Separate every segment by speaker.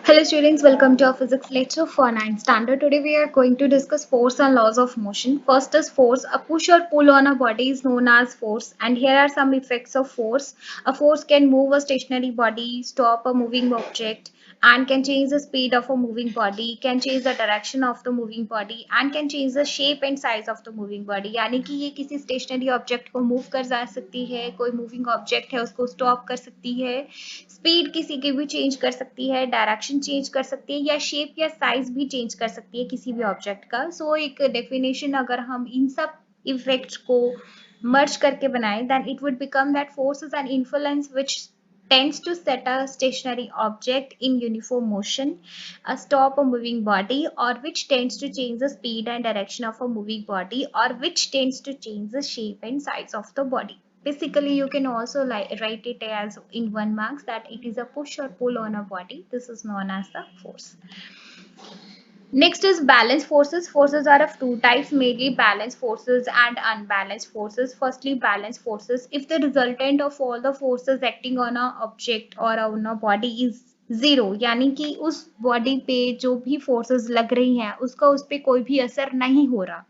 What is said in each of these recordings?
Speaker 1: Hello students, welcome to our physics lecture for 9th standard. Today we are going to discuss force and laws of motion. First is force. A push or pull on a body is known as force, and here are some effects of force. A force can move a stationary body, stop a moving object, and can change the speed of a moving body, can change the direction of the moving body, and can change the shape and size of the moving body. यानी कि ये किसी stationery object को move कर जा सकती है, कोई मूविंग ऑब्जेक्ट है उसको स्टॉप कर सकती है, स्पीड किसी की भी चेंज कर सकती है, डायरेक्शन चेंज कर सकती है, या शेप या साइज भी चेंज कर सकती है किसी भी ऑब्जेक्ट का. सो एक डेफिनेशन अगर हम इन सब इफेक्ट्स को मर्ज करके बनाएं, then it would become that force is an influence which tends to set a stationary object in uniform motion, stop a moving body, or which tends to change the speed and direction of a moving body, or which tends to change the shape and size of the body. Basically, you can also write it as in 1 marks that it is a push or pull on a body. This is known as the force. Next is balance forces. Forces are of two types, mainly balanced forces and unbalanced forces. Firstly, balanced forces. If the resultant of all the forces acting on a object or on a body is zero, यानी कि उस body पे जो भी forces लग रही हैं उसका उस पे कोई भी असर नहीं हो रहा,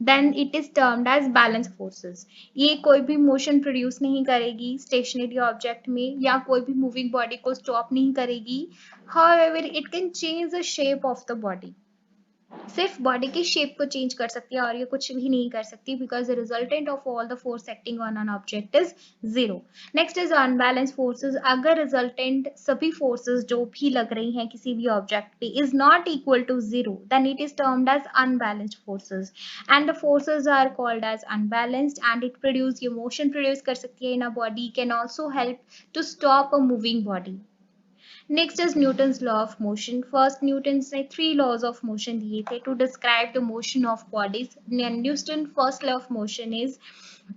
Speaker 1: then it is termed as balance forces. ये कोई भी मोशन प्रोड्यूस नहीं करेगी स्टेशनरी ऑब्जेक्ट में, या कोई भी मूविंग बॉडी को स्टॉप नहीं करेगी. However it can change the shape of the body. सिर्फ बॉडी की शेप को चेंज कर सकती है और ये कुछ भी नहीं कर सकती, because the resultant of all the force acting on an object is zero. Next is unbalance forces. अगर रिजल्टेंट सभी फोर्सेस जो भी लग रही हैं किसी भी ऑब्जेक्ट पे is not equal to zero, then it is termed as unbalanced forces, and the forces are called as unbalanced, and it produce, ये मोशन प्रोड्यूस कर सकती है in a body, can also help to stop a moving body. Next is Newton's law of motion. First, Newton's ने three laws of motion दिए थे to describe the motion of bodies. Newton's first law of motion is,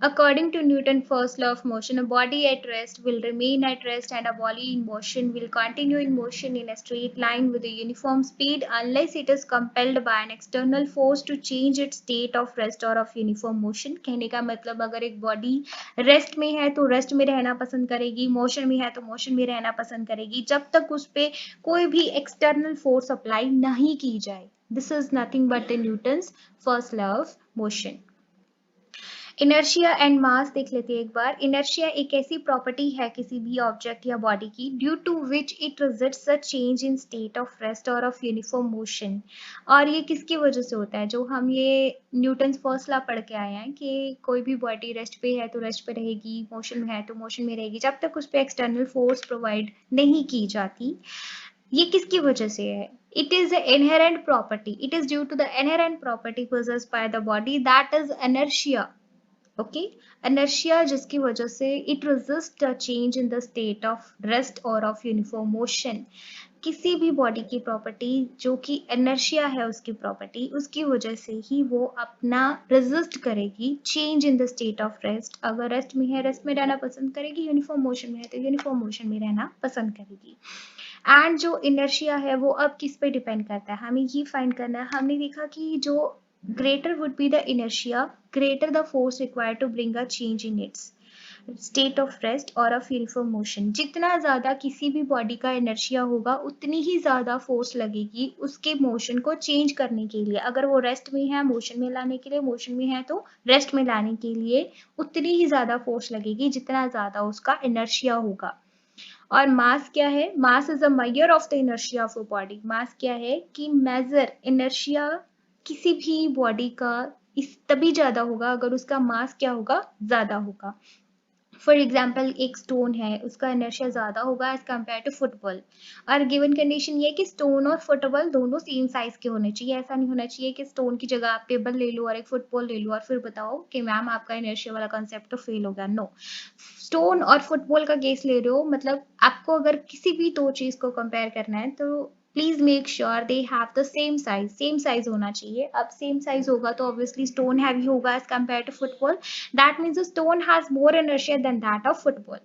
Speaker 1: according to Newton's first law of motion, a body at rest will remain at rest and a body in motion will continue in motion in a straight line with a uniform speed unless it is compelled by an external force to change its state of rest or of uniform motion. कहने का मतलब अगर एक body rest में है तो rest में रहना पसंद करेगी, मोशन में है तो मोशन में रहना पसंद करेगी, जब तक उस पर कोई भी एक्सटर्नल फोर्स अप्लाई नहीं की जाए. This is nothing but the Newton's first law of motion. Inertia and mass देख लेते हैं एक बार. इनर्शिया एक ऐसी प्रॉपर्टी है किसी भी ऑब्जेक्ट या बॉडी की due to which it resists a change in state of rest और ऑफ यूनिफॉर्म मोशन. और ये किसकी वजह से होता है? जो हम ये न्यूटन्स फर्स्ट लॉ पढ़ के आए हैं कि कोई भी बॉडी रेस्ट पे है तो रेस्ट पे रहेगी, मोशन में है तो मोशन में रहेगी, जब तक उस पर एक्सटर्नल फोर्स प्रोवाइड नहीं की जाती. ये किसकी वजह से है? It is an inherent property. It is due to the inherent property possessed by the body, that is inertia. Okay, inertia जिसकी वजह से it resist a change in the state of rest और ऑफ यूनिफॉर्म मोशन. किसी भी body की property जो कि inertia है उसकी प्रॉपर्टी, उसकी वजह से ही वो अपना रेजिस्ट करेगी change in the state of rest. अगर रेस्ट में है रेस्ट में रहना पसंद करेगी, यूनिफॉर्म मोशन में है तो यूनिफॉर्म मोशन में रहना पसंद करेगी. एंड जो इनर्शिया है वो अब किस पे डिपेंड करता है, हमें ये फाइंड करना है. हमने देखा कि जो greater would be the inertia, greater the force required to bring a change in its state of rest or of uniform motion. जितना ज़्यादा किसी भी बॉडी का inertia होगा उतनी ही ज़्यादा फोर्स लगेगी उसके मोशन को चेंज करने के लिए. अगर वो रेस्ट में है मोशन में लाने के लिए, मोशन में है तो रेस्ट में लाने के लिए उतनी ही ज़्यादा फोर्स लगेगी जितना ज़्यादा उसका inertia होगा. और मास क्या है? Mass is a measure of the inertia of a body. Mass क्या है कि मेजर इनर्शिया किसी भी बॉडी का इस तभी ज्यादा होगा अगर उसका मास क्या होगा? ज्यादा होगा. फॉर एग्जाम्पल एक स्टोन है, उसका इनर्शिया ज्यादा होगा एज कम्पेयर टू फुटबॉल. और गिवन कंडीशन ये कि स्टोन और फुटबॉल दोनों सेम साइज के होने चाहिए. ऐसा नहीं होना चाहिए कि स्टोन की जगह आप पेबल ले लो और एक फुटबॉल ले लो और फिर बताओ कि मैम आपका इनर्शिया वाला कॉन्सेप्ट तो फेल हो गया. नो, स्टोन और फुटबॉल का केस ले रहे हो, मतलब आपको अगर किसी भी दो चीज को कंपेयर करना है तो please make sure they have the same size होना चाहिए. अब सेम साइज होगा तो ऑब्वियसली स्टोन हैवी होगा as compared to football. That means stone has more inertia than that of football.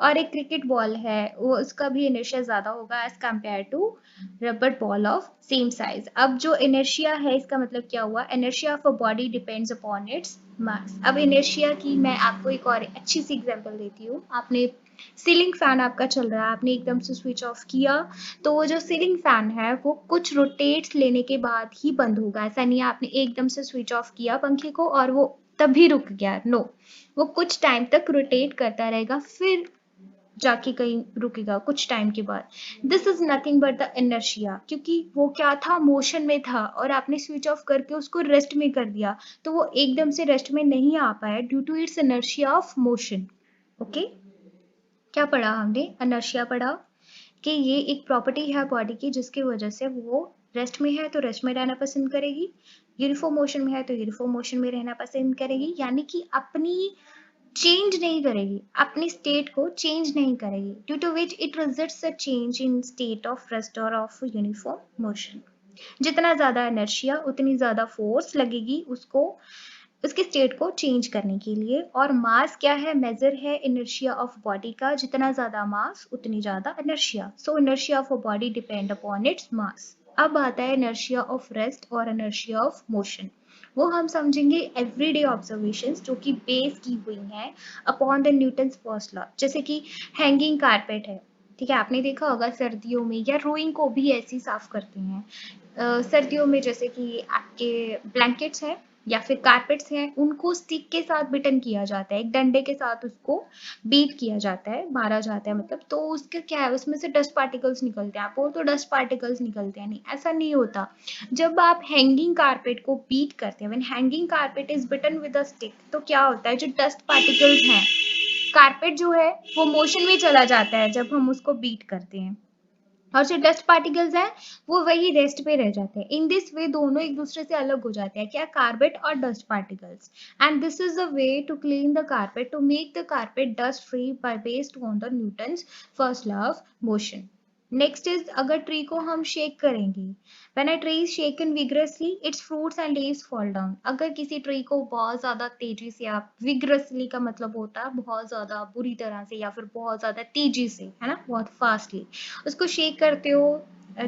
Speaker 1: और एक क्रिकेट बॉल है वो उसका भी इनर्शिया ज्यादा होगा as compared to rubber ball of same size. अब जो इनर्शिया है इसका मतलब क्या हुआ? Inertia of a body depends upon its mass. अब इनर्शिया की मैं आपको एक और अच्छी सी एग्जांपल देती हूँ। आपने सीलिंग फैन आपका चल रहा है, आपने एकदम से स्विच ऑफ किया, तो वो जो सीलिंग फैन है वो कुछ रोटेट्स लेने के बाद ही बंद होगा। ऐसा नहीं है आपने एकदम से स्विच ऑफ किया पंखे को और वो तभी रुक गया, नो। वो कुछ टाइम तक रोटेट करता रहेगा, फिर जाके कहीं रुकेगा कुछ टाइम के बाद। This is nothing but the inertia, क्योंकि वो क्या था, मोशन में था और आपने स्विच ऑफ करके उसको रेस्ट में कर दिया, तो वो एकदम से रेस्ट में नहीं आ पाया due to its inertia of motion. Okay, क्या पढ़ा हमने? इनर्शिया पढ़ा कि ये एक प्रॉपर्टी है बॉडी की जिसकी वजह से वो रेस्ट में है तो रेस्ट में रहना पसंद करेगी, यूनिफॉर्म मोशन में है तो यूनिफॉर्म मोशन में रहना पसंद करेगी, यानी कि अपनी चेंज नहीं करेगी, अपनी स्टेट को चेंज नहीं करेगी, due to which it results a change in state of rest और ऑफ यूनिफॉर्म मोशन। जितना ज्यादा इनर्शिया उतनी ज्यादा फोर्स लगेगी उसको उसके स्टेट को चेंज करने के लिए। और मास क्या है? मेजर है इनर्शिया ऑफ बॉडी का। जितना ज्यादा मास उतनी ज्यादा inertia, so inertia of a body depend upon its mass. अब आता है इनर्शिया ऑफ रेस्ट और इनर्शिया ऑफ मोशन। वो हम समझेंगे एवरीडे ऑब्जर्वेशंस जो कि बेस की हुई हैं upon the Newton's first law. जैसे कि हैंगिंग कारपेट है, ठीक है, आपने देखा होगा सर्दियों में, या रोइंग को भी ऐसे ही साफ करते हैं। सर्दियों में जैसे कि आपके ब्लैंकेट्स हैं या फिर कारपेट्स हैं, उनको स्टिक के साथ बिटन किया जाता है, एक डंडे के साथ उसको बीट किया जाता है, मारा जाता है मतलब, तो उसका क्या है, उसमें से डस्ट पार्टिकल्स निकलते हैं। आप बोल तो डस्ट पार्टिकल्स निकलते हैं, नहीं, ऐसा नहीं होता। जब आप हैंगिंग कारपेट को बीट करते हैं, when hanging carpet is beaten with a stick, तो क्या होता है, जो डस्ट पार्टिकल्स हैं, कारपेट जो है वो मोशन में चला जाता है जब हम उसको बीट करते हैं, और जो डस्ट पार्टिकल्स हैं वो वही रेस्ट पे रह जाते हैं। इन दिस वे दोनों एक दूसरे से अलग हो जाते हैं, क्या, कारपेट और dust particles. And this is the way to clean the carpet, to make the carpet dust free by based on the Newton's first law of motion. Next is, अगर ट्री को हम शेक करेंगे, when a tree is shaken vigorously its fruits and leaves fall down. अगर किसी tree को बहुत ज्यादा तेजी से, आप विग्रसली का मतलब होता है बहुत ज्यादा बुरी तरह से या फिर बहुत ज्यादा तेजी से, है ना, बहुत फास्टली उसको शेक करते हो,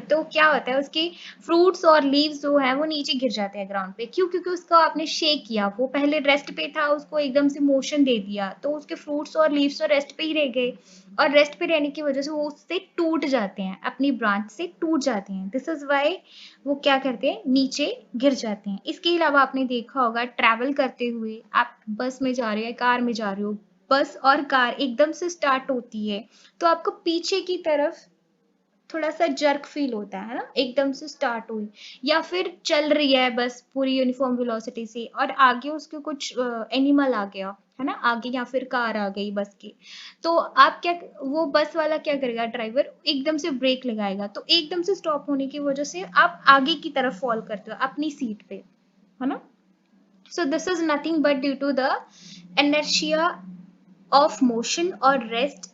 Speaker 1: तो क्या होता है, उसके फ्रूट्स और लीव्स जो है वो नीचे गिर जाते हैं ग्राउंड पे। क्यों? क्योंकि उसका आपने शेक किया, वो पहले रेस्ट पे था, उसको एकदम से मोशन दे दिया, तो उसके फ्रूट्स और लीव्स तो रेस्ट पे ही रह गए, और रेस्ट पे रहने की वजह से वो उससे टूट जाते हैं, अपनी ब्रांच से टूट जाते हैं। दिस इज वाई वो क्या करते हैं, नीचे गिर जाते हैं। इसके अलावा आपने देखा होगा, ट्रैवल करते हुए आप बस में जा रहे हो, कार में जा रहे हो, बस और कार एकदम से स्टार्ट होती है, तो आपको पीछे की तरफ थोड़ा सा जर्क फील होता है ना, एकदम से स्टार्ट हुई, या फिर चल रही है बस पूरी यूनिफॉर्म वेलोसिटी से और आगे उसके कुछ एनिमल आ गया, है ना, आगे, या फिर कार आ गई बस की, तो आप क्या, वो बस वाला क्या करेगा, ड्राइवर एकदम से ब्रेक लगाएगा, तो एकदम से स्टॉप होने की वजह से आप आगे की तरफ फॉल करते हो अपनी सीट पे, है ना। So this is nothing but due to the inertia of motion और रेस्ट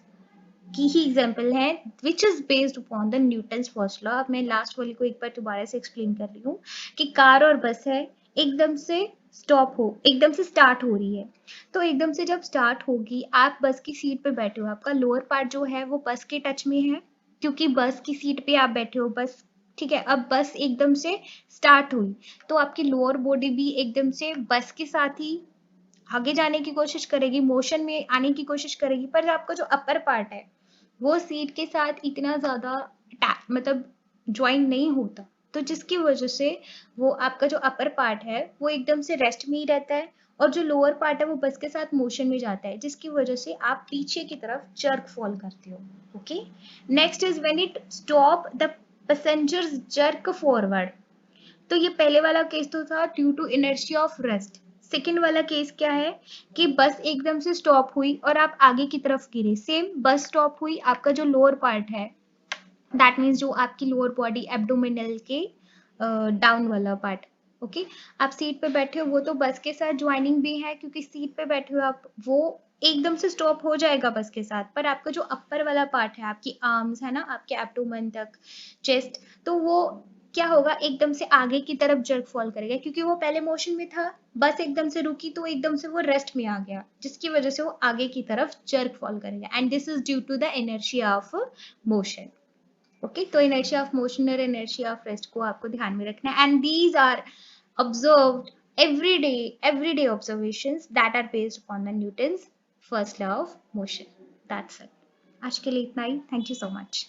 Speaker 1: की ही एग्जाम्पल है, which is based upon the Newton's first law. अब मैं लास्ट वाली को एक बार दोबारा से एक्सप्लेन कर रही हूँ कि कार और बस है, एकदम से स्टॉप हो, एकदम से स्टार्ट हो रही है, तो एकदम से जब स्टार्ट होगी, आप बस की सीट पे बैठे हो, आपका लोअर पार्ट जो है वो बस के टच में है, क्योंकि बस की सीट पे आप बैठे हो, बस, ठीक है। अब बस एकदम से स्टार्ट हुई, तो आपकी लोअर बॉडी भी एकदम से बस के साथ ही आगे जाने की कोशिश करेगी, मोशन में आने की कोशिश करेगी, पर आपका जो अपर पार्ट है वो सीट के साथ इतना ज्यादा मतलब ज्वाइन नहीं होता, तो जिसकी वजह से वो आपका जो अपर पार्ट है वो एकदम से रेस्ट में ही रहता है, और जो लोअर पार्ट है वो बस के साथ मोशन में जाता है, जिसकी वजह से आप पीछे की तरफ जर्क फॉल करते हो। Okay, next is when it stop the passengers jerk forward. तो ये पहले वाला केस तो था due to inertia of rest. Second वाला केस क्या है कि बस एकदम से स्टॉप हुई और आप आगे की तरफ गिरे, सेम बस स्टॉप हुई, आपका जो लोअर पार्ट है, दैट मीन्स जो आपकी लोअर बॉडी एब्डोमिनल के डाउन वाला पार्ट, ओके, आप सीट पे बैठे हो, वो तो बस के साथ ज्वाइनिंग भी है, क्योंकि सीट पे बैठे हो आप, वो एकदम से स्टॉप हो जाएगा बस के साथ, पर आपका जो अपर वाला पार्ट है, आपकी आर्म्स है ना, आपके एब्डोमेन तक, चेस्ट, तो वो क्या होगा, एकदम से आगे की तरफ जर्क फॉल करेगा, क्योंकि वो पहले मोशन में था, बस एकदम से रुकी तो एकदम से वो रेस्ट में आ गया, जिसकी वजह से वो आगे की तरफ जर्क फॉल करेगा, and this is due to the inertia of motion. Okay, तो इनर्शिया ऑफ मोशन और इनर्शिया ऑफ रेस्ट को आपको ध्यान में रखना है, and these are observed everyday observations that are based upon the Newton's first law of motion. That's it. आज के लिए इतना ही. Thank you so much.